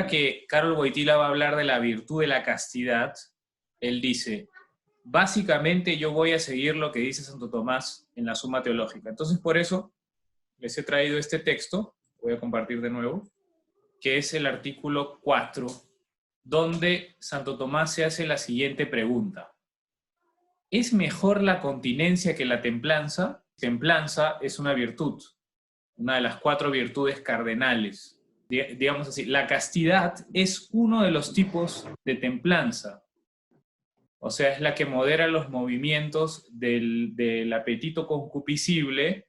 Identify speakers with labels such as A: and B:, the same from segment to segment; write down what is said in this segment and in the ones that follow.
A: ahora que Karol Wojtyla va a hablar de la virtud de la castidad, él dice, básicamente yo voy a seguir lo que dice Santo Tomás en la Suma Teológica. Entonces por eso les he traído este texto, voy a compartir de nuevo, que es el artículo 4, donde Santo Tomás se hace la siguiente pregunta. ¿Es mejor la continencia que la templanza? Templanza es una virtud, una de las 4 virtudes cardenales. Digamos así, la castidad es uno de los tipos de templanza. O sea, es la que modera los movimientos del apetito concupiscible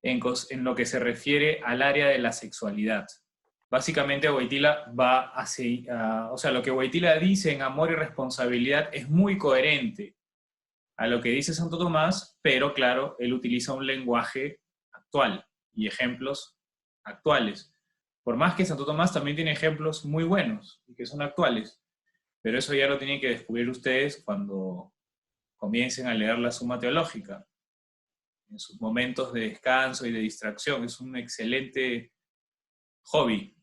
A: en lo que se refiere al área de la sexualidad. Básicamente Wojtyla va o sea, lo que Wojtyla dice en Amor y Responsabilidad es muy coherente a lo que dice Santo Tomás, pero claro, él utiliza un lenguaje actual y ejemplos actuales. Por más que Santo Tomás también tiene ejemplos muy buenos y que son actuales, pero eso ya lo tienen que descubrir ustedes cuando comiencen a leer la Suma Teológica, en sus momentos de descanso y de distracción. Es un excelente hobby.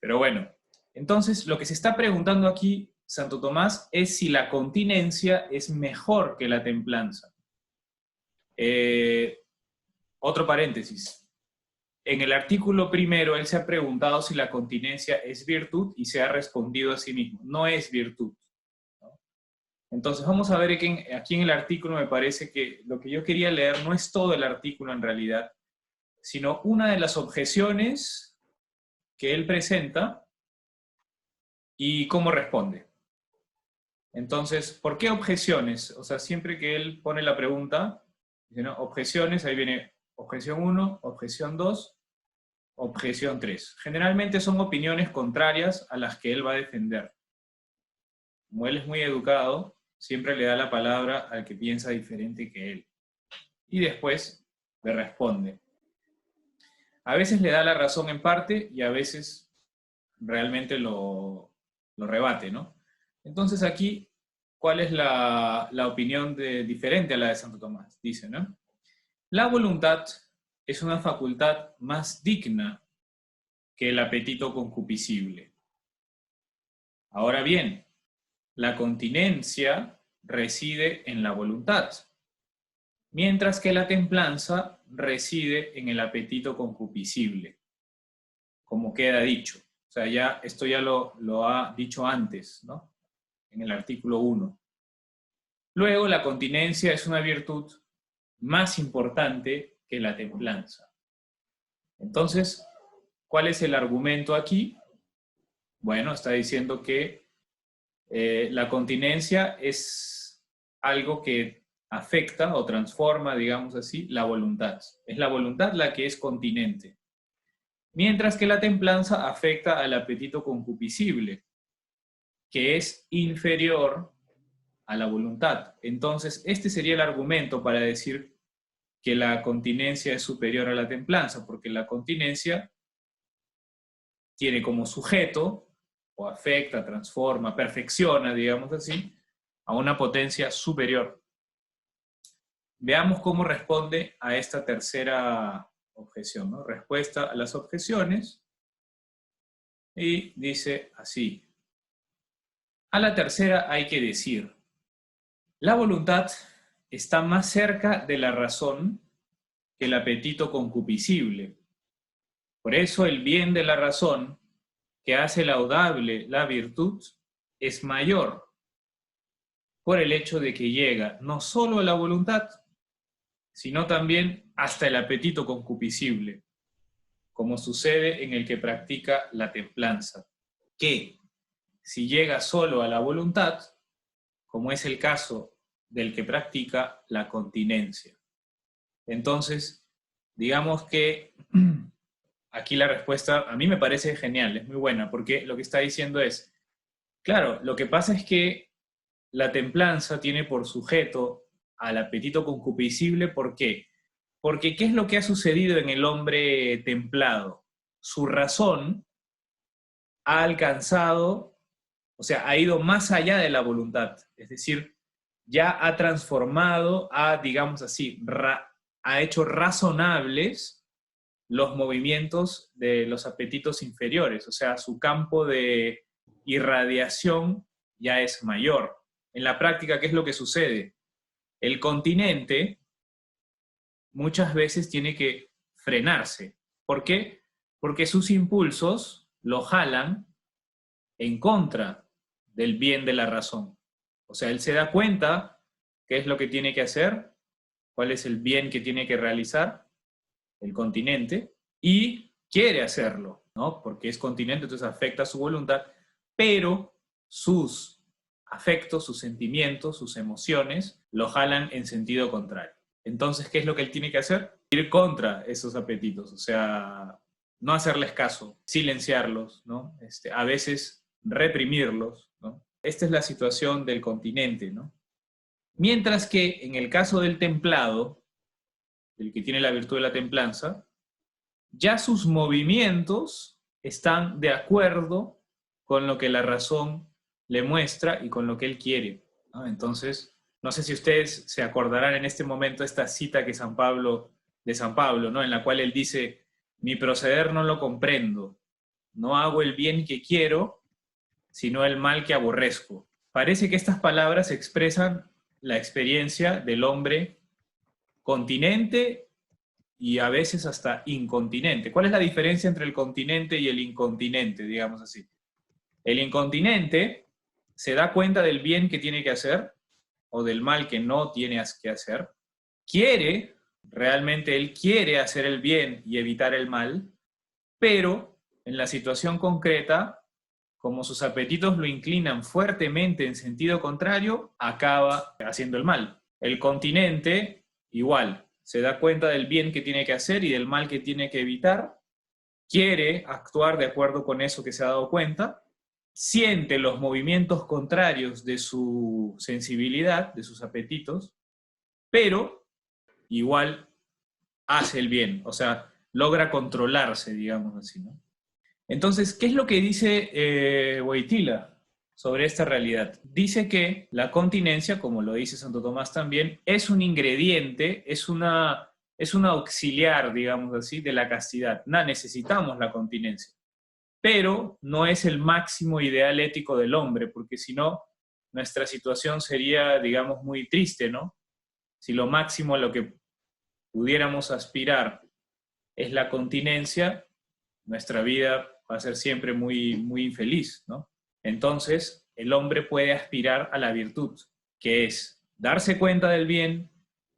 A: Pero bueno, entonces lo que se está preguntando aquí Santo Tomás es si la continencia es mejor que la templanza. Otro paréntesis. En el artículo primero él se ha preguntado si la continencia es virtud y se ha respondido a sí mismo. No es virtud, ¿no? Entonces vamos a ver que aquí en el artículo me parece que lo que yo quería leer no es todo el artículo en realidad, sino una de las objeciones que él presenta y cómo responde. Entonces, ¿por qué objeciones? O sea, siempre que él pone la pregunta, dice, ¿no? Objeciones, ahí viene objeción 1, objeción 2, objeción 3. Generalmente son opiniones contrarias a las que él va a defender. Como él es muy educado, siempre le da la palabra al que piensa diferente que él. Y después le responde. A veces le da la razón en parte y a veces realmente lo rebate, ¿no? Entonces aquí, ¿cuál es la opinión diferente a la de Santo Tomás? Dice, ¿no? La voluntad es una facultad más digna que el apetito concupiscible. Ahora bien, la continencia reside en la voluntad, mientras que la templanza reside en el apetito concupiscible, como queda dicho. O sea, esto ya lo ha dicho antes, ¿no? En el artículo 1. Luego, la continencia es una virtud más importante que la templanza. Entonces, ¿cuál es el argumento aquí? Bueno, está diciendo que la continencia es algo que afecta o transforma, digamos así, la voluntad. Es la voluntad la que es continente. Mientras que la templanza afecta al apetito concupiscible, que es inferior a la voluntad. Entonces, este sería el argumento para decir que la continencia es superior a la templanza, porque la continencia tiene como sujeto, o afecta, transforma, perfecciona, digamos así, a una potencia superior. Veamos cómo responde a esta tercera objeción, ¿no? Respuesta a las objeciones, y dice así. A la tercera hay que decir, la voluntad está más cerca de la razón que el apetito concupiscible. Por eso el bien de la razón, que hace laudable la virtud, es mayor, por el hecho de que llega no solo a la voluntad, sino también hasta el apetito concupiscible, como sucede en el que practica la templanza, que, si llega solo a la voluntad, como es el caso del que practica la continencia. Entonces, digamos que aquí la respuesta a mí me parece genial, es muy buena, porque lo que está diciendo es, claro, lo que pasa es que la templanza tiene por sujeto al apetito concupiscible, ¿por qué? Porque ¿qué es lo que ha sucedido en el hombre templado? Su razón ha alcanzado, o sea, ha ido más allá de la voluntad, es decir, ya ha transformado, digamos así, ha hecho razonables los movimientos de los apetitos inferiores, o sea, su campo de irradiación ya es mayor. En la práctica, ¿qué es lo que sucede? El continente muchas veces tiene que frenarse. ¿Por qué? Porque sus impulsos lo jalan en contra del bien de la razón. O sea, él se da cuenta qué es lo que tiene que hacer, cuál es el bien que tiene que realizar, el continente, y quiere hacerlo, ¿no? Porque es continente, entonces afecta su voluntad, pero sus afectos, sus sentimientos, sus emociones, lo jalan en sentido contrario. Entonces, ¿qué es lo que él tiene que hacer? Ir contra esos apetitos, o sea, no hacerles caso, silenciarlos, ¿no? A veces reprimirlos, ¿no? Esta es la situación del continente, ¿no? Mientras que en el caso del templado, el que tiene la virtud de la templanza, ya sus movimientos están de acuerdo con lo que la razón le muestra y con lo que él quiere, ¿no? Entonces, no sé si ustedes se acordarán en este momento esta cita de San Pablo, ¿no? En la cual él dice, mi proceder no lo comprendo, no hago el bien que quiero, sino el mal que aborrezco. Parece que estas palabras expresan la experiencia del hombre continente y a veces hasta incontinente. ¿Cuál es la diferencia entre el continente y el incontinente, digamos así? El incontinente se da cuenta del bien que tiene que hacer o del mal que no tiene que hacer. Realmente él quiere hacer el bien y evitar el mal, pero en la situación concreta, como sus apetitos lo inclinan fuertemente en sentido contrario, acaba haciendo el mal. El continente, igual, se da cuenta del bien que tiene que hacer y del mal que tiene que evitar, quiere actuar de acuerdo con eso que se ha dado cuenta, siente los movimientos contrarios de su sensibilidad, de sus apetitos, pero igual hace el bien, o sea, logra controlarse, digamos así, ¿no? Entonces, ¿qué es lo que dice Wojtyla sobre esta realidad? Dice que la continencia, como lo dice Santo Tomás también, es un ingrediente, es un auxiliar, digamos así, de la castidad. Necesitamos la continencia, pero no es el máximo ideal ético del hombre, porque si no, nuestra situación sería, digamos, muy triste, ¿no? Si lo máximo a lo que pudiéramos aspirar es la continencia, nuestra vida va a ser siempre muy, muy infeliz, ¿no? Entonces, el hombre puede aspirar a la virtud, que es darse cuenta del bien,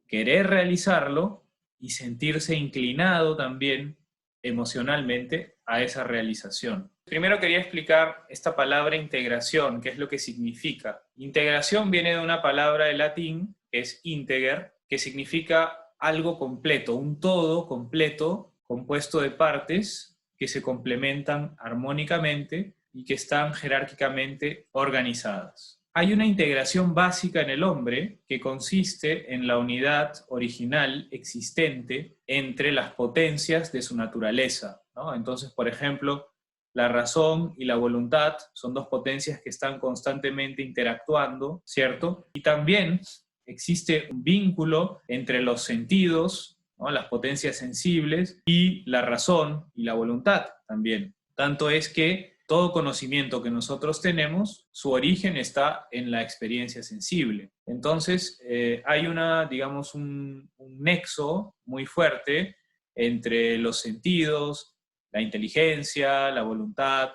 A: querer realizarlo y sentirse inclinado también emocionalmente a esa realización. Primero quería explicar esta palabra integración, qué es lo que significa. Integración viene de una palabra de latín, que es integer, que significa algo completo, un todo completo, compuesto de partes que se complementan armónicamente y que están jerárquicamente organizadas. Hay una integración básica en el hombre que consiste en la unidad original existente entre las potencias de su naturaleza, ¿no? Entonces, por ejemplo, la razón y la voluntad son dos potencias que están constantemente interactuando, ¿cierto? Y también existe un vínculo entre los sentidos, ¿no? Las potencias sensibles, y la razón y la voluntad también. Tanto es que todo conocimiento que nosotros tenemos, su origen está en la experiencia sensible. Entonces, hay digamos, un nexo muy fuerte entre los sentidos, la inteligencia, la voluntad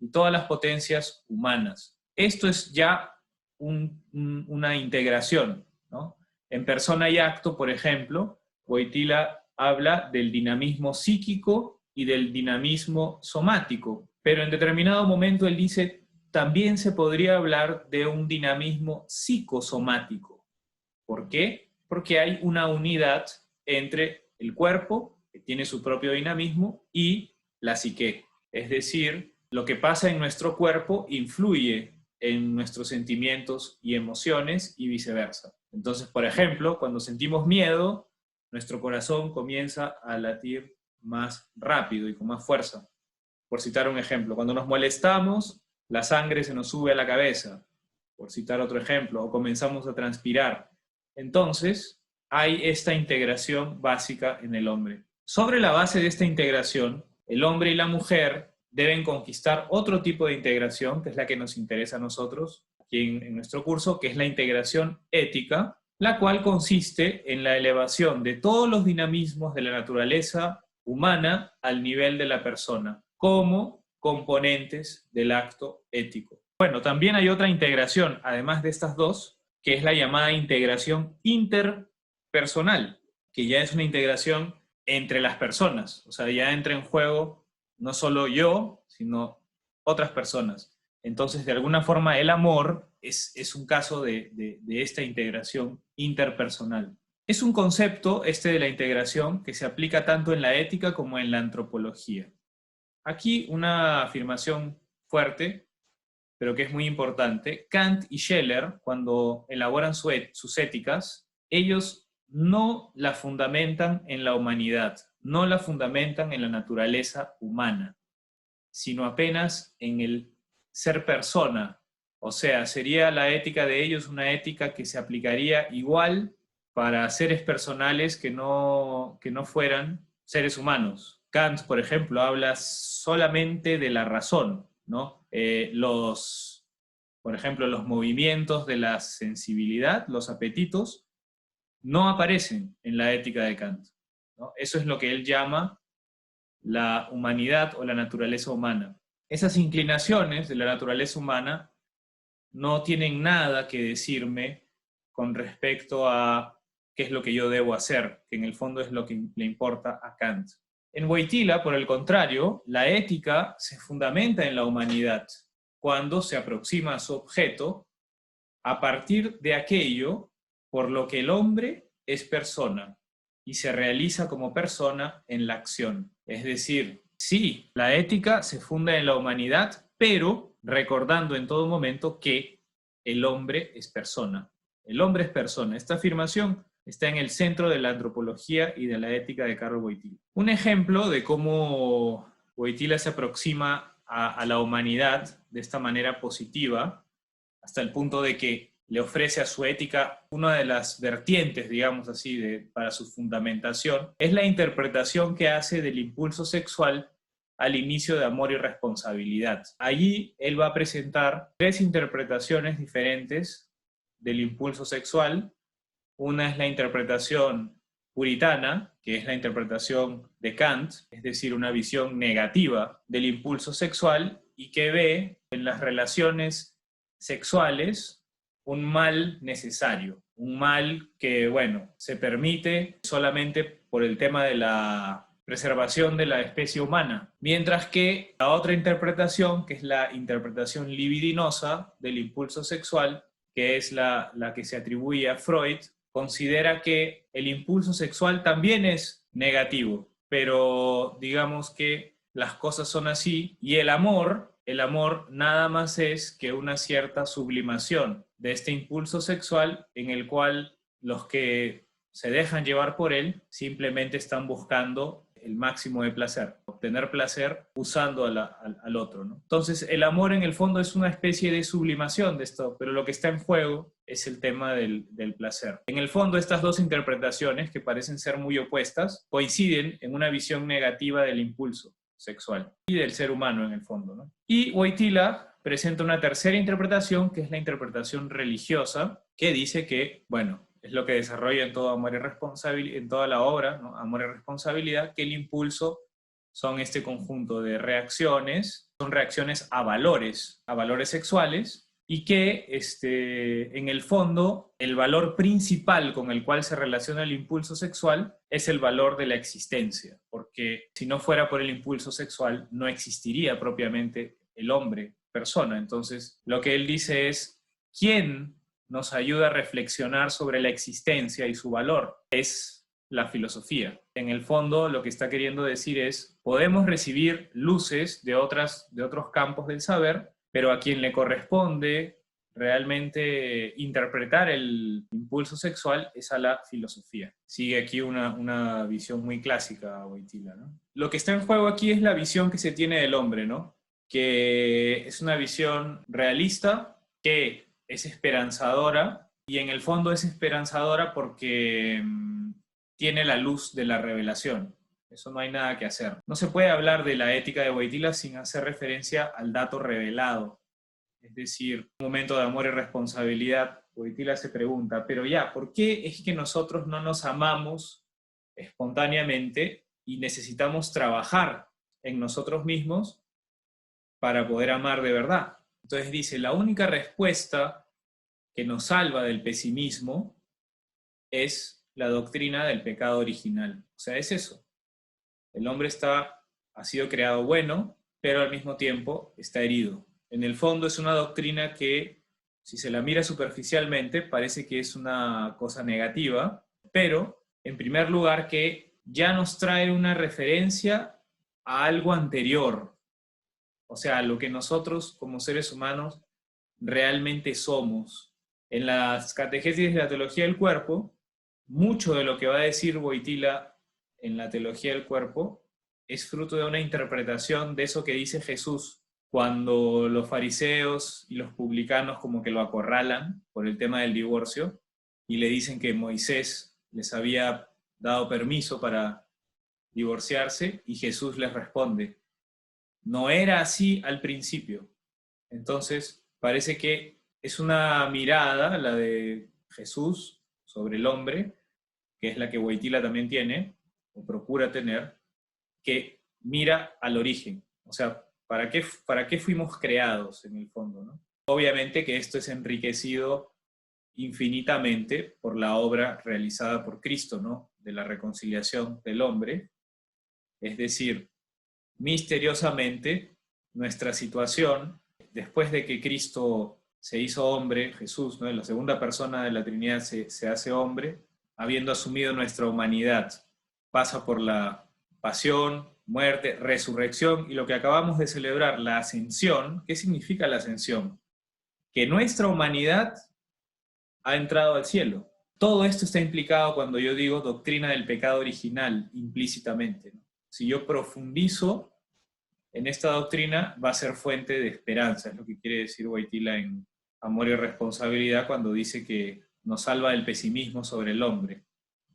A: y todas las potencias humanas. Esto es ya una integración, ¿no? En Persona y Acto, por ejemplo, Wojtyla habla del dinamismo psíquico y del dinamismo somático, pero en determinado momento él dice, también se podría hablar de un dinamismo psicosomático. ¿Por qué? Porque hay una unidad entre el cuerpo, que tiene su propio dinamismo, y la psique. Es decir, lo que pasa en nuestro cuerpo influye en nuestros sentimientos y emociones y viceversa. Entonces, por ejemplo, cuando sentimos miedo, nuestro corazón comienza a latir más rápido y con más fuerza. Por citar un ejemplo, cuando nos molestamos, la sangre se nos sube a la cabeza, por citar otro ejemplo, o comenzamos a transpirar. Entonces, hay esta integración básica en el hombre. Sobre la base de esta integración, el hombre y la mujer deben conquistar otro tipo de integración, que es la que nos interesa a nosotros aquí en nuestro curso, que es la integración ética, la cual consiste en la elevación de todos los dinamismos de la naturaleza humana al nivel de la persona, como componentes del acto ético. Bueno, también hay otra integración, además de estas dos, que es la llamada integración interpersonal, que ya es una integración entre las personas, o sea, ya entra en juego no solo yo, sino otras personas. Entonces, de alguna forma, el amor es un caso de esta integración interpersonal. Es un concepto, este de la integración, que se aplica tanto en la ética como en la antropología. Aquí una afirmación fuerte, pero que es muy importante. Kant y Scheler, cuando elaboran sus éticas, ellos no la fundamentan en la humanidad, no la fundamentan en la naturaleza humana, sino apenas en el ser persona. O sea, sería la ética de ellos una ética que se aplicaría igual para seres personales que no fueran seres humanos. Kant, por ejemplo, habla solamente de la razón, ¿no? Por ejemplo, los movimientos de la sensibilidad, los apetitos, no aparecen en la ética de Kant, ¿no? Eso es lo que él llama la humanidad o la naturaleza humana. Esas inclinaciones de la naturaleza humana no tienen nada que decirme con respecto a qué es lo que yo debo hacer, que en el fondo es lo que le importa a Kant. En Wojtyla, por el contrario, la ética se fundamenta en la humanidad cuando se aproxima a su objeto a partir de aquello por lo que el hombre es persona y se realiza como persona en la acción. Es decir, sí, la ética se funda en la humanidad, pero recordando en todo momento que el hombre es persona. El hombre es persona. Esta afirmación está en el centro de la antropología y de la ética de Karol Wojtyla. Un ejemplo de cómo Wojtyla se aproxima a la humanidad de esta manera positiva, hasta el punto de que le ofrece a su ética una de las vertientes, digamos así, para su fundamentación, es la interpretación que hace del impulso sexual al inicio de Amor y Responsabilidad. Allí él va a presentar tres interpretaciones diferentes del impulso sexual. Una es la interpretación puritana, que es la interpretación de Kant, es decir, una visión negativa del impulso sexual y que ve en las relaciones sexuales un mal necesario, un mal que, bueno, se permite solamente por el tema de la preservación de la especie humana, mientras que la otra interpretación, que es la interpretación libidinosa del impulso sexual, que es la que se atribuye a Freud, considera que el impulso sexual también es negativo, pero digamos que las cosas son así y el amor nada más es que una cierta sublimación de este impulso sexual en el cual los que se dejan llevar por él simplemente están buscando el máximo de placer, obtener placer usando al otro, ¿no? Entonces el amor en el fondo es una especie de sublimación de esto, pero lo que está en juego es el tema del placer. En el fondo estas dos interpretaciones, que parecen ser muy opuestas, coinciden en una visión negativa del impulso sexual y del ser humano en el fondo, ¿no? Y Wojtyla presenta una tercera interpretación, que es la interpretación religiosa, que dice que, bueno, es lo que desarrolla en todo Amor y Responsabilidad, en toda la obra, ¿no? Amor y Responsabilidad, que el impulso son este conjunto de reacciones, son reacciones a valores sexuales, y que en el fondo el valor principal con el cual se relaciona el impulso sexual es el valor de la existencia, porque si no fuera por el impulso sexual no existiría propiamente el hombre, persona. Entonces lo que él dice es, ¿quién nos ayuda a reflexionar sobre la existencia y su valor? Es la filosofía. En el fondo lo que está queriendo decir es, podemos recibir luces de otros campos del saber, pero a quien le corresponde realmente interpretar el impulso sexual es a la filosofía. Sigue aquí una visión muy clásica, Wojtyla, ¿no? Lo que está en juego aquí es la visión que se tiene del hombre, ¿no? Que es una visión realista, que es esperanzadora, y en el fondo es esperanzadora porque tiene la luz de la revelación. Eso no hay nada que hacer. No se puede hablar de la ética de Wojtyla sin hacer referencia al dato revelado. Es decir, un momento de amor y responsabilidad, Wojtyla se pregunta, pero ya, ¿por qué es que nosotros no nos amamos espontáneamente y necesitamos trabajar en nosotros mismos para poder amar de verdad? Entonces dice, la única respuesta que nos salva del pesimismo es la doctrina del pecado original. O sea, es eso. El hombre ha sido creado bueno, pero al mismo tiempo está herido. En el fondo es una doctrina que, si se la mira superficialmente, parece que es una cosa negativa, pero, en primer lugar, que ya nos trae una referencia a algo anterior, o sea, a lo que nosotros como seres humanos realmente somos. En las catequesis de la teología del cuerpo, mucho de lo que va a decir Wojtyla en la teología del cuerpo es fruto de una interpretación de eso que dice Jesús cuando los fariseos y los publicanos como que lo acorralan por el tema del divorcio y le dicen que Moisés les había dado permiso para divorciarse y Jesús les responde, no era así al principio. Entonces, parece que es una mirada, la de Jesús, sobre el hombre, que es la que Wojtyla también tiene, o procura tener, que mira al origen. O sea, ¿para qué fuimos creados en el fondo, ¿no? Obviamente que esto es enriquecido infinitamente por la obra realizada por Cristo, ¿no? De la reconciliación del hombre. Es decir, misteriosamente, nuestra situación, después de que Cristo se hizo hombre, Jesús, ¿no? En la segunda persona de la Trinidad se hace hombre, habiendo asumido nuestra humanidad, pasa por la pasión, muerte, resurrección y lo que acabamos de celebrar, la ascensión. ¿Qué significa la ascensión? Que nuestra humanidad ha entrado al cielo. Todo esto está implicado cuando yo digo doctrina del pecado original, implícitamente, ¿no? Si yo profundizo en esta doctrina, va a ser fuente de esperanza, es lo que quiere decir Wojtyla en Amor y Responsabilidad cuando dice que nos salva del pesimismo sobre el hombre.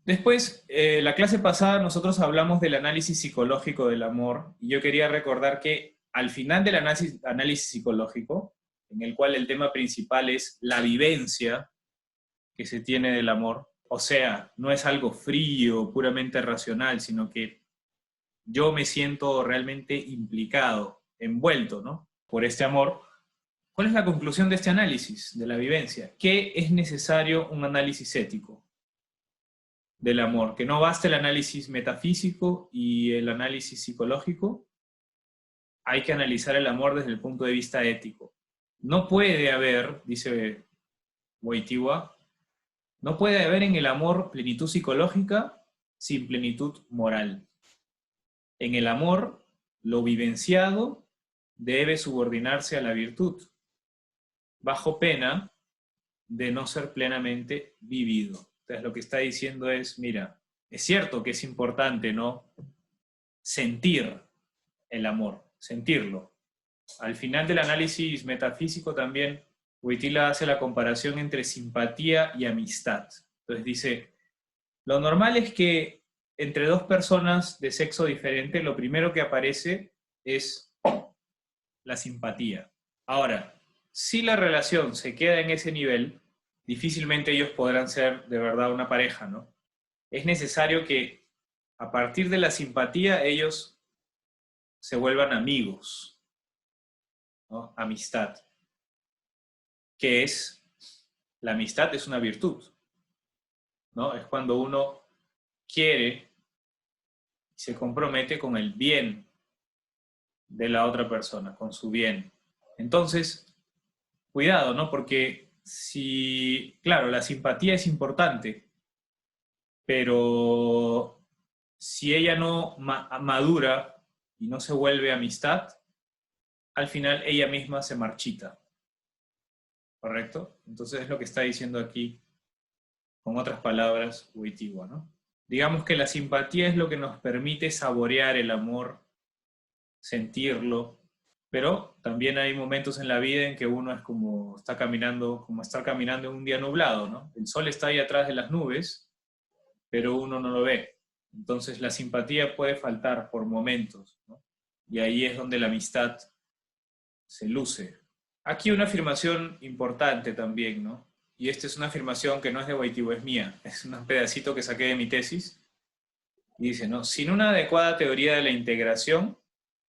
A: Después, la clase pasada nosotros hablamos del análisis psicológico del amor, y yo quería recordar que al final del análisis psicológico, en el cual el tema principal es la vivencia que se tiene del amor, o sea, no es algo frío, puramente racional, sino que yo me siento realmente implicado, envuelto, ¿no? Por este amor. ¿Cuál es la conclusión de este análisis de la vivencia? Que es necesario un análisis ético del amor, que no basta el análisis metafísico y el análisis psicológico, hay que analizar el amor desde el punto de vista ético. No puede haber, dice Wojtyła, no puede haber en el amor plenitud psicológica sin plenitud moral. En el amor, lo vivenciado debe subordinarse a la virtud, bajo pena de no ser plenamente vivido. Entonces lo que está diciendo es, mira, es cierto que es importante, ¿no? Sentir el amor, sentirlo. Al final del análisis metafísico también, Wojtyla hace la comparación entre simpatía y amistad. Entonces dice, lo normal es que entre dos personas de sexo diferente, lo primero que aparece es la simpatía. Ahora, si la relación se queda en ese nivel, difícilmente ellos podrán ser de verdad una pareja, ¿no? Es necesario que a partir de la simpatía ellos se vuelvan amigos, ¿no? Amistad. Que es, la amistad es una virtud, ¿no? Es cuando uno quiere y se compromete con el bien de la otra persona, con su bien. Entonces, cuidado, ¿no? Porque si, claro, la simpatía es importante, pero si ella no madura y no se vuelve amistad, al final ella misma se marchita. ¿Correcto? Entonces es lo que está diciendo aquí, con otras palabras, Wojtyła, ¿no? Digamos que la simpatía es lo que nos permite saborear el amor, sentirlo, pero también hay momentos en la vida en que uno es como estar caminando en un día nublado, ¿no? El sol está ahí atrás de las nubes, pero uno no lo ve. Entonces la simpatía puede faltar por momentos, ¿no? Y ahí es donde la amistad se luce. Aquí una afirmación importante también, ¿no? Y esta es una afirmación que no es de Wojtyła, es mía. Es un pedacito que saqué de mi tesis. Y dice, ¿no? Sin una adecuada teoría de la integración,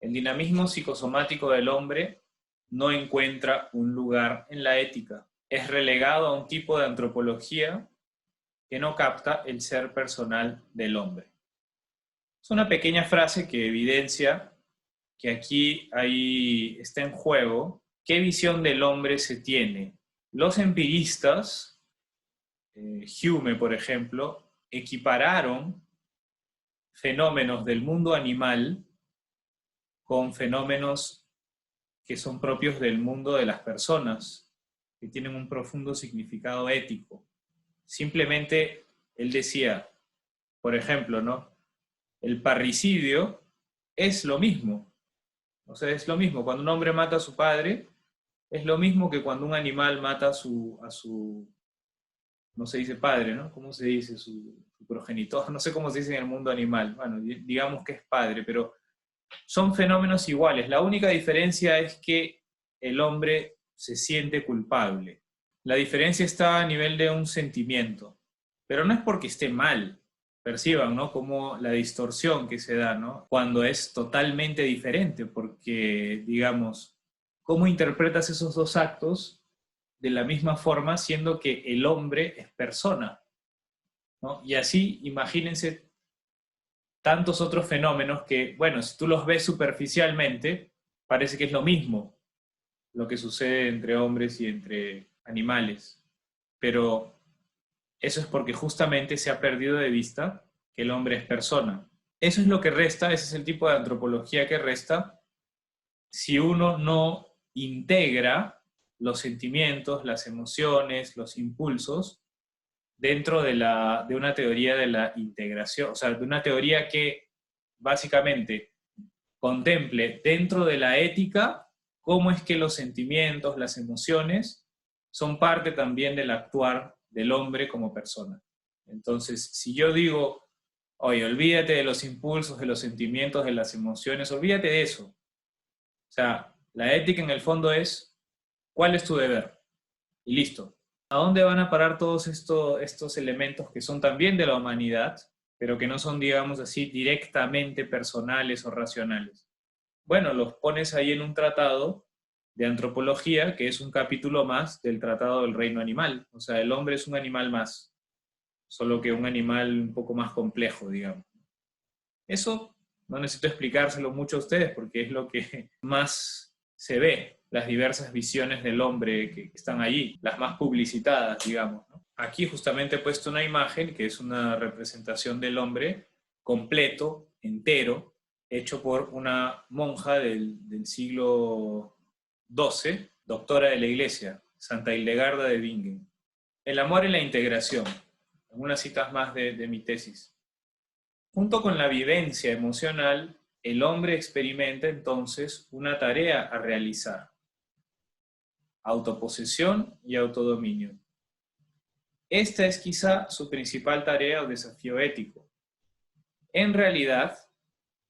A: el dinamismo psicosomático del hombre no encuentra un lugar en la ética. Es relegado a un tipo de antropología que no capta el ser personal del hombre. Es una pequeña frase que evidencia que aquí está en juego qué visión del hombre se tiene. Los empiristas, Hume, por ejemplo, equipararon fenómenos del mundo animal con fenómenos que son propios del mundo de las personas, que tienen un profundo significado ético. Simplemente él decía, por ejemplo, ¿no? El parricidio es lo mismo. O sea, es lo mismo. Cuando un hombre mata a su padre, es lo mismo que cuando un animal mata a su no se dice padre, ¿no? ¿Cómo se dice? Su progenitor. No sé cómo se dice en el mundo animal. Bueno, digamos que es padre, pero son fenómenos iguales. La única diferencia es que el hombre se siente culpable. La diferencia está a nivel de un sentimiento, pero no es porque esté mal. Perciban, ¿no? Como la distorsión que se da, ¿no? Cuando es totalmente diferente, porque, digamos, ¿cómo interpretas esos dos actos de la misma forma, siendo que el hombre es persona, ¿no? Y así, imagínense tantos otros fenómenos que, bueno, si tú los ves superficialmente, parece que es lo mismo lo que sucede entre hombres y entre animales. Pero eso es porque justamente se ha perdido de vista que el hombre es persona. Eso es lo que resta, ese es el tipo de antropología que resta si uno no integra los sentimientos, las emociones, los impulsos dentro de una teoría de la integración, o sea, de una teoría que básicamente contemple dentro de la ética cómo es que los sentimientos, las emociones, son parte también del actuar del hombre como persona. Entonces, si yo digo, oye, olvídate de los impulsos, de los sentimientos, de las emociones, olvídate de eso. O sea, la ética en el fondo es, ¿cuál es tu deber? Y listo. ¿A dónde van a parar todos estos elementos que son también de la humanidad, pero que no son, digamos así, directamente personales o racionales? Bueno, los pones ahí en un tratado de antropología, que es un capítulo más del tratado del reino animal. O sea, el hombre es un animal más, solo que un animal un poco más complejo, digamos. Eso no necesito explicárselo mucho a ustedes porque es lo que más se ve, las diversas visiones del hombre que están allí, las más publicitadas, digamos, ¿no? Aquí justamente he puesto una imagen que es una representación del hombre completo, entero, hecho por una monja del siglo XII, doctora de la Iglesia, Santa Hildegarda de Bingen. El amor y la integración, algunas citas más de mi tesis. Junto con la vivencia emocional, el hombre experimenta entonces una tarea a realizar: autoposesión y autodominio. Esta es quizá su principal tarea o desafío ético. En realidad,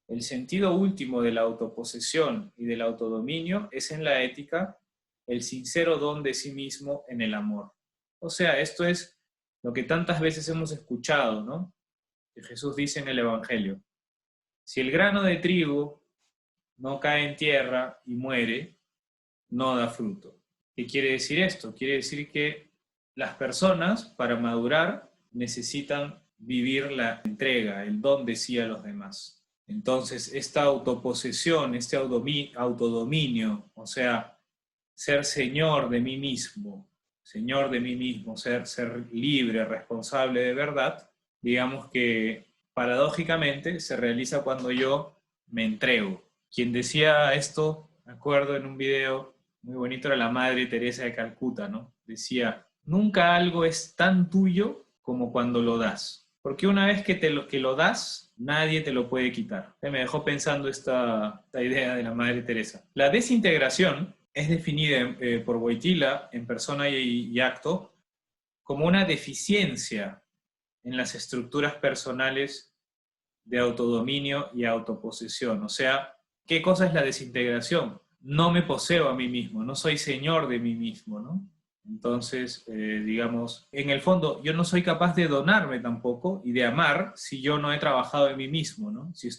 A: el sentido último de la autoposesión y del autodominio es en la ética el sincero don de sí mismo en el amor. O sea, esto es lo que tantas veces hemos escuchado, ¿no? Que Jesús dice en el Evangelio. Si el grano de trigo no cae en tierra y muere, no da fruto. ¿Qué quiere decir esto? Quiere decir que las personas, para madurar, necesitan vivir la entrega, el don de sí a los demás. Entonces, esta autoposesión, este autodominio, o sea, ser señor de mí mismo, ser libre, responsable de verdad, digamos que paradójicamente se realiza cuando yo me entrego. Quien decía esto, me acuerdo en un video muy bonito, era la Madre Teresa de Calcuta, ¿no? Decía, nunca algo es tan tuyo como cuando lo das. Porque una vez que lo das, nadie te lo puede quitar. Me dejó pensando esta idea de la Madre Teresa. La desintegración es definida por Wojtyła en Persona y Acto como una deficiencia en las estructuras personales de autodominio y autoposesión. O sea, ¿qué cosa es la desintegración? No me poseo a mí mismo, no soy señor de mí mismo, ¿no? Entonces, digamos, en el fondo, yo no soy capaz de donarme tampoco y de amar si yo no he trabajado en mí mismo, ¿no? Si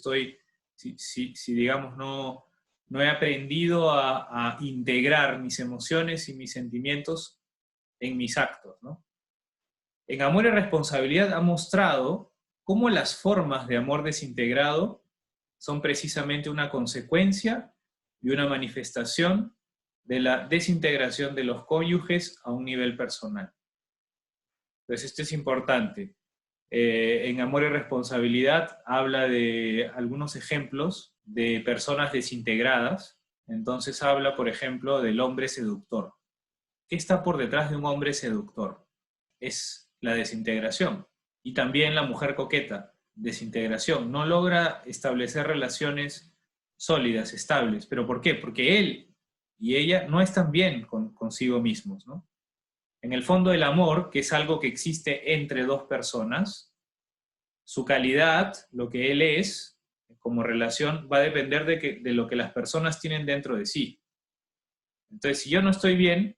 A: digamos, no he aprendido a integrar mis emociones y mis sentimientos en mis actos, ¿no? En Amor y Responsabilidad ha mostrado cómo las formas de amor desintegrado son precisamente una consecuencia y una manifestación de la desintegración de los cónyuges a un nivel personal. Entonces, esto es importante. En Amor y Responsabilidad habla de algunos ejemplos de personas desintegradas. Entonces habla, por ejemplo, del hombre seductor. ¿Qué está por detrás de un hombre seductor? Es la desintegración. Y también la mujer coqueta, desintegración. No logra establecer relaciones sólidas, estables. ¿Pero por qué? Porque él y ella no están bien consigo mismos, ¿no? En el fondo el amor, que es algo que existe entre dos personas, su calidad, lo que él es, como relación, va a depender de lo que las personas tienen dentro de sí. Entonces, si yo no estoy bien,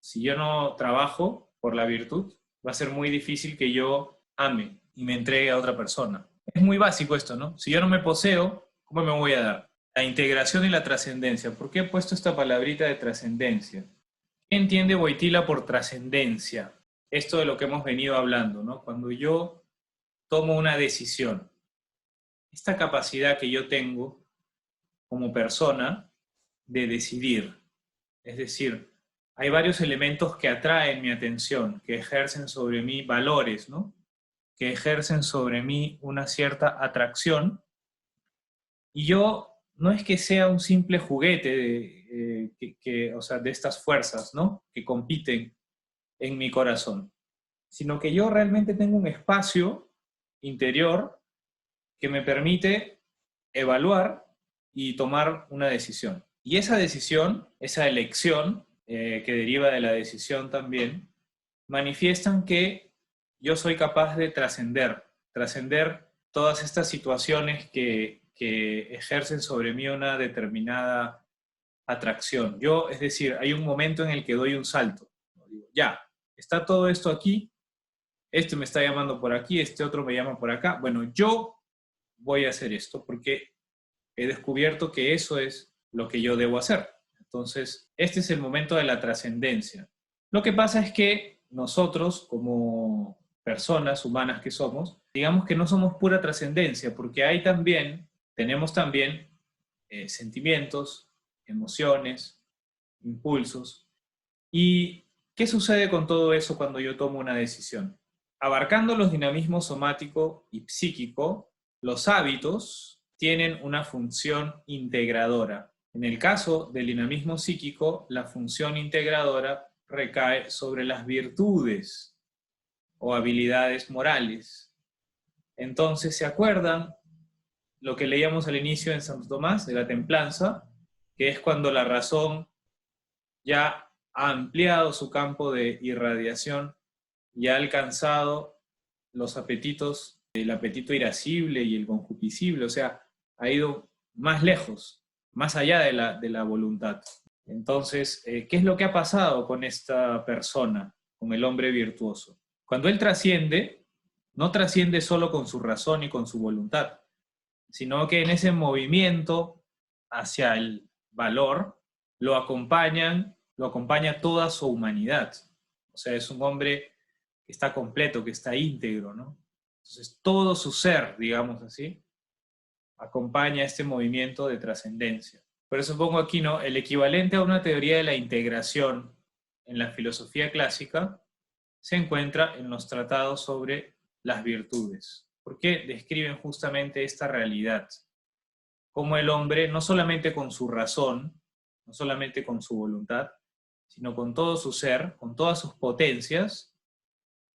A: si yo no trabajo por la virtud, va a ser muy difícil que yo ame y me entregue a otra persona. Es muy básico esto, ¿no? Si yo no me poseo, ¿cómo me voy a dar? La integración y la trascendencia. ¿Por qué he puesto esta palabrita de trascendencia? ¿Qué entiende Wojtyla por trascendencia? Esto de lo que hemos venido hablando, ¿no? Cuando yo tomo una decisión, esta capacidad que yo tengo como persona de decidir. Es decir, hay varios elementos que atraen mi atención, que ejercen sobre mí valores, ¿no? Que ejercen sobre mí una cierta atracción. Y yo no es que sea un simple juguete o sea, de estas fuerzas, ¿no? Que compiten en mi corazón, sino que yo realmente tengo un espacio interior que me permite evaluar y tomar una decisión. Y esa decisión, esa elección, que deriva de la decisión también, manifiestan que yo soy capaz de trascender todas estas situaciones que ejercen sobre mí una determinada atracción. Yo, es decir, hay un momento en el que doy un salto. Digo, ya, está todo esto aquí, este me está llamando por aquí, este otro me llama por acá. Bueno, yo voy a hacer esto porque he descubierto que eso es lo que yo debo hacer. Entonces, este es el momento de la trascendencia. Lo que pasa es que nosotros, como personas humanas que somos, digamos que no somos pura trascendencia, porque tenemos también sentimientos, emociones, impulsos. ¿Y qué sucede con todo eso cuando yo tomo una decisión? Abarcando los dinamismos somático y psíquico, los hábitos tienen una función integradora. En el caso del dinamismo psíquico, la función integradora recae sobre las virtudes o habilidades morales. Entonces, ¿se acuerdan lo que leíamos al inicio en Santo Tomás de la templanza? Que es cuando la razón ya ha ampliado su campo de irradiación y ha alcanzado los apetitos, el apetito irascible y el concupiscible, o sea, ha ido más lejos, más allá de la voluntad. Entonces, ¿qué es lo que ha pasado con esta persona, con el hombre virtuoso? Cuando él trasciende, no trasciende solo con su razón y con su voluntad, sino que en ese movimiento hacia el valor lo acompaña toda su humanidad. O sea, es un hombre que está completo, que está íntegro, ¿no? Entonces, todo su ser, digamos así, acompaña este movimiento de trascendencia. Por eso pongo aquí, ¿no? El equivalente a una teoría de la integración en la filosofía clásica se encuentra en los tratados sobre las virtudes, porque describen justamente esta realidad, cómo el hombre, no solamente con su razón, no solamente con su voluntad, sino con todo su ser, con todas sus potencias,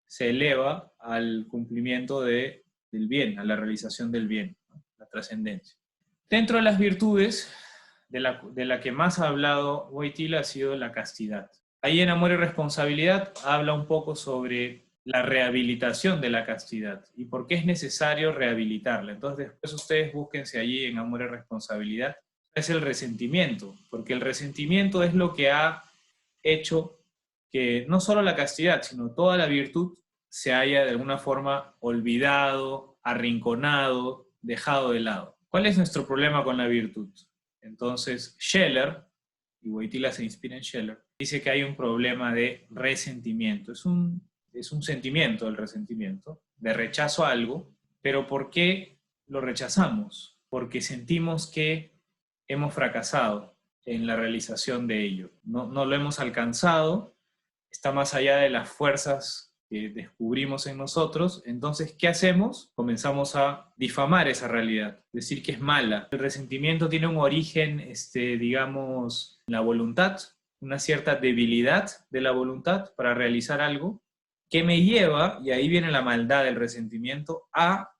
A: se eleva al cumplimiento del bien, a la realización del bien, ¿no? La trascendencia. Dentro de las virtudes, de la que más ha hablado Wojtyla ha sido la castidad. Ahí en Amor y Responsabilidad habla un poco sobre la rehabilitación de la castidad y por qué es necesario rehabilitarla. Entonces después ustedes búsquense allí en Amor y Responsabilidad. Es el resentimiento, porque el resentimiento es lo que ha hecho que no solo la castidad, sino toda la virtud se haya de alguna forma olvidado, arrinconado, dejado de lado. ¿Cuál es nuestro problema con la virtud? Entonces, Scheller, y Wojtyla se inspira en Scheller, dice que hay un problema de resentimiento. Es un sentimiento el resentimiento, de rechazo a algo, pero ¿por qué lo rechazamos? Porque sentimos que hemos fracasado en la realización de ello. No lo hemos alcanzado, está más allá de las fuerzas que descubrimos en nosotros. Entonces, ¿qué hacemos? Comenzamos a difamar esa realidad, decir que es mala. El resentimiento tiene un origen, digamos, en la voluntad, una cierta debilidad de la voluntad para realizar algo, que me lleva, y ahí viene la maldad del resentimiento, a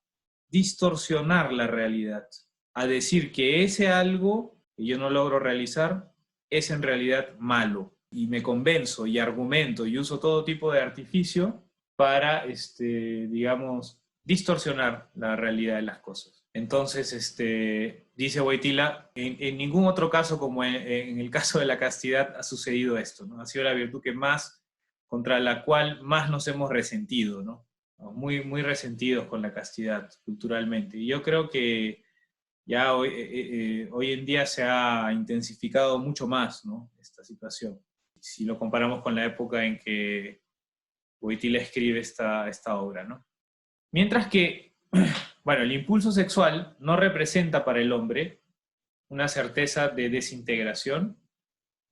A: distorsionar la realidad, a decir que ese algo que yo no logro realizar es en realidad malo. Y me convenzo y argumento y uso todo tipo de artificio para, digamos, distorsionar la realidad de las cosas. Entonces, dice Wojtyla, en ningún otro caso como en el caso de la castidad ha sucedido esto, ¿no? Ha sido la virtud que más, contra la cual más nos hemos resentido, ¿no? Muy, muy resentidos con la castidad culturalmente. Y yo creo que ya hoy en día se ha intensificado mucho más, ¿no?, esta situación. Si lo comparamos con la época en que Wojtyla escribe esta obra, ¿no? Mientras que, bueno, el impulso sexual no representa para el hombre una certeza de desintegración,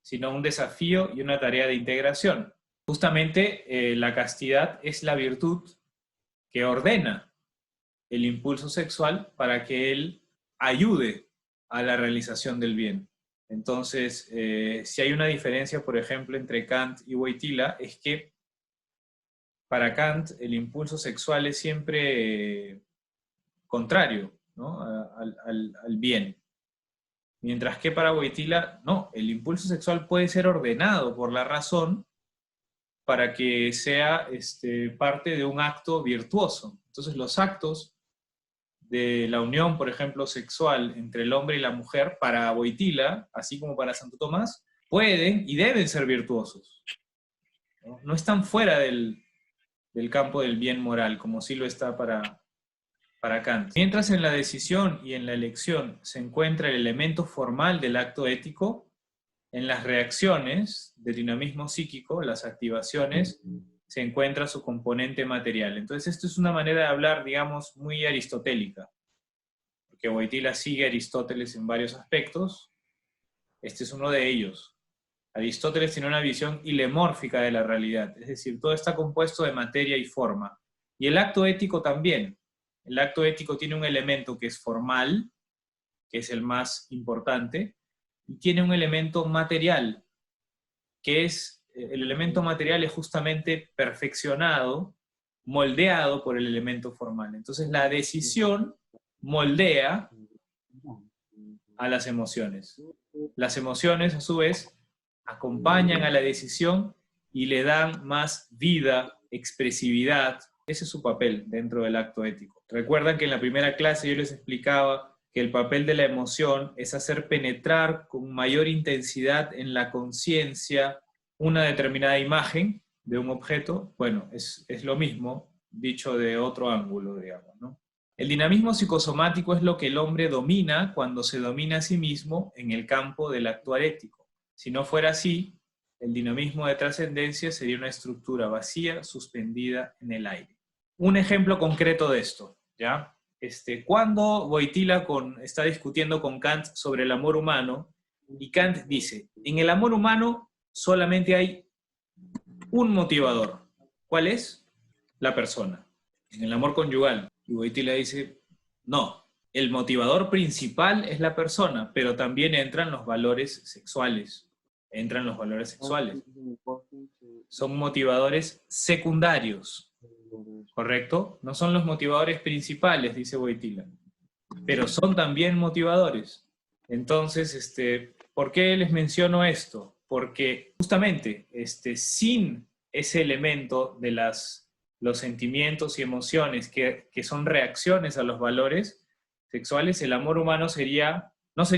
A: sino un desafío y una tarea de integración. Justamente la castidad es la virtud que ordena el impulso sexual para que él ayude a la realización del bien. Entonces, si hay una diferencia, por ejemplo, entre Kant y Wojtyla, es que para Kant el impulso sexual es siempre contrario, ¿no?, al bien. Mientras que para Wojtyla, no, el impulso sexual puede ser ordenado por la razón para que sea parte de un acto virtuoso. Entonces los actos de la unión, por ejemplo, sexual entre el hombre y la mujer, para Wojtyla, así como para Santo Tomás, pueden y deben ser virtuosos. No están fuera del campo del bien moral, como sí lo está para Kant. Mientras en la decisión y en la elección se encuentra el elemento formal del acto ético, en las reacciones del dinamismo psíquico, las activaciones, se encuentra su componente material. Entonces esto es una manera de hablar, digamos, muy aristotélica, porque Wojtyla sigue a Aristóteles en varios aspectos. Este es uno de ellos. Aristóteles tiene una visión hilemórfica de la realidad, es decir, todo está compuesto de materia y forma. Y el acto ético también. El acto ético tiene un elemento que es formal, que es el más importante, y tiene un elemento material, que es, el elemento material es justamente perfeccionado, moldeado por el elemento formal. Entonces la decisión moldea a las emociones. Las emociones, a su vez, acompañan a la decisión y le dan más vida, expresividad. Ese es su papel dentro del acto ético. Recuerdan que en la primera clase yo les explicaba que el papel de la emoción es hacer penetrar con mayor intensidad en la conciencia una determinada imagen de un objeto. Bueno, es lo mismo, dicho de otro ángulo, digamos, ¿no? El dinamismo psicosomático es lo que el hombre domina cuando se domina a sí mismo en el campo del actuar ético. Si no fuera así, el dinamismo de trascendencia sería una estructura vacía, suspendida en el aire. Un ejemplo concreto de esto, ¿ya? Cuando Wojtyla está discutiendo con Kant sobre el amor humano, y Kant dice, en el amor humano solamente hay un motivador. ¿Cuál es? La persona. En el amor conyugal. Y Wojtyla dice, no, el motivador principal es la persona, pero también entran los valores sexuales. Entran los valores sexuales. Son motivadores secundarios. ¿Correcto? No son los motivadores principales, dice Wojtyla, pero son también motivadores. Entonces, ¿por qué les menciono esto? Porque justamente sin ese elemento de las los sentimientos y emociones que son reacciones a los valores sexuales, el amor humano no sería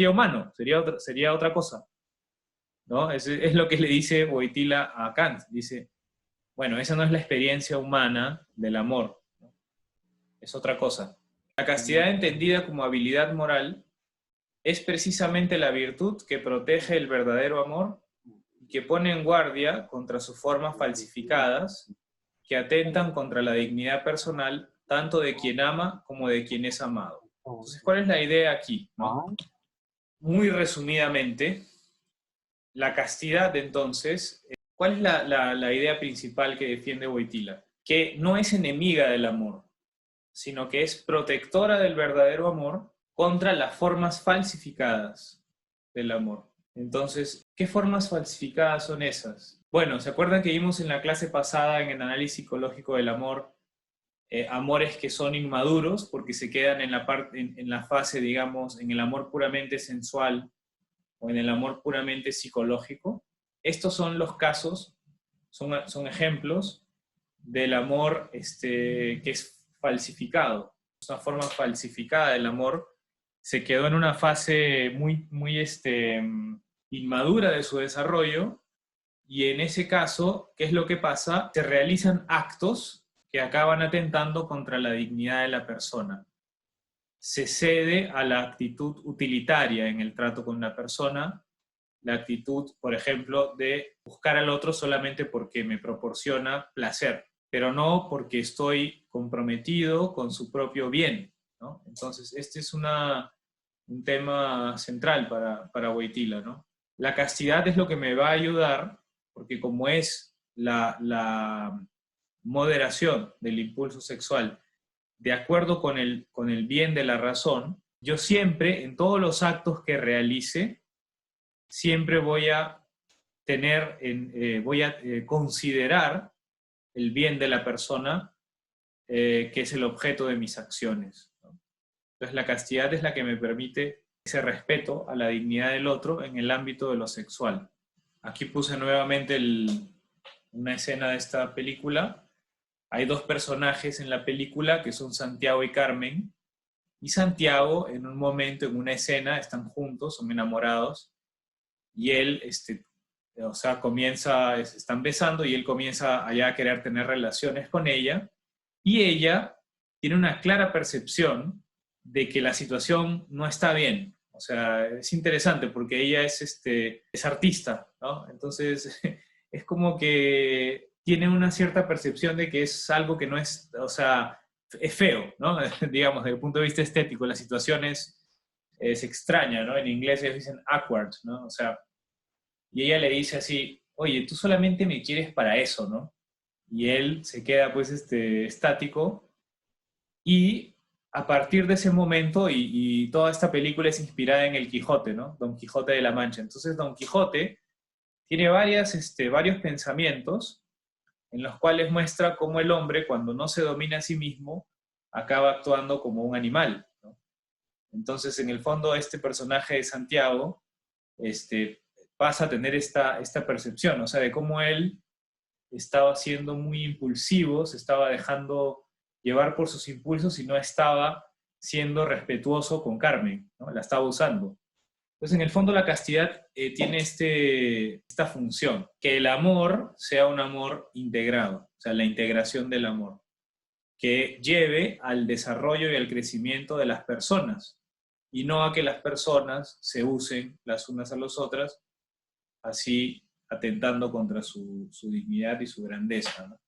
A: humano, sería otra cosa, ¿no? Es lo que le dice Wojtyla a Kant. Dice, bueno, esa no es la experiencia humana del amor, ¿no? Es otra cosa. La castidad entendida como habilidad moral es precisamente la virtud que protege el verdadero amor y que pone en guardia contra sus formas falsificadas que atentan contra la dignidad personal tanto de quien ama como de quien es amado. Entonces, ¿cuál es la idea aquí, ¿no? Muy resumidamente, la castidad, entonces, ¿cuál es la idea principal que defiende Wojtyla? Que no es enemiga del amor, sino que es protectora del verdadero amor contra las formas falsificadas del amor. Entonces, ¿qué formas falsificadas son esas? Bueno, ¿se acuerdan que vimos en la clase pasada en el análisis psicológico del amor, amores que son inmaduros porque se quedan en la fase, digamos, en el amor puramente sensual o en el amor puramente psicológico? Estos son los casos, son ejemplos del amor que es falsificado. Es una forma falsificada del amor. Se quedó en una fase muy inmadura de su desarrollo, y en ese caso, ¿qué es lo que pasa? Se realizan actos que acaban atentando contra la dignidad de la persona. Se cede a la actitud utilitaria en el trato con la persona, la actitud, por ejemplo, de buscar al otro solamente porque me proporciona placer, pero no porque estoy comprometido con su propio bien, ¿no? Entonces, este es un tema central para Wojtyla, ¿no? La castidad es lo que me va a ayudar, porque como es la moderación del impulso sexual de acuerdo con el bien de la razón, yo siempre, en todos los actos que realice, siempre voy a considerar el bien de la persona, que es el objeto de mis acciones, ¿no? Entonces la castidad es la que me permite ese respeto a la dignidad del otro en el ámbito de lo sexual. Aquí puse nuevamente una escena de esta película. Hay dos personajes en la película que son Santiago y Carmen, y Santiago en un momento, en una escena, están juntos, son enamorados, y él, están besando y él comienza allá a querer tener relaciones con ella, y ella tiene una clara percepción de que la situación no está bien. O sea, es interesante porque ella es artista, ¿no? Entonces, es como que tiene una cierta percepción de que es algo que no es, o sea, es feo, ¿no? Digamos, desde el punto de vista estético, la situación es extraña, ¿no? En inglés ellos dicen awkward, ¿no? O sea, y ella le dice así, oye, tú solamente me quieres para eso, ¿no? Y él se queda pues estático, y a partir de ese momento, y toda esta película es inspirada en el Quijote, ¿no? Don Quijote de la Mancha. Entonces Don Quijote tiene varios pensamientos en los cuales muestra cómo el hombre, cuando no se domina a sí mismo, acaba actuando como un animal, ¿no? Entonces, en el fondo, este personaje de Santiago pasa a tener esta percepción, o sea, de cómo él estaba siendo muy impulsivo, se estaba dejando llevar por sus impulsos y no estaba siendo respetuoso con Carmen, ¿no? La estaba usando. Entonces, en el fondo, la castidad tiene esta función, que el amor sea un amor integrado, o sea, la integración del amor, que lleve al desarrollo y al crecimiento de las personas, y no a que las personas se usen las unas a las otras, así atentando contra su dignidad y su grandeza, ¿no?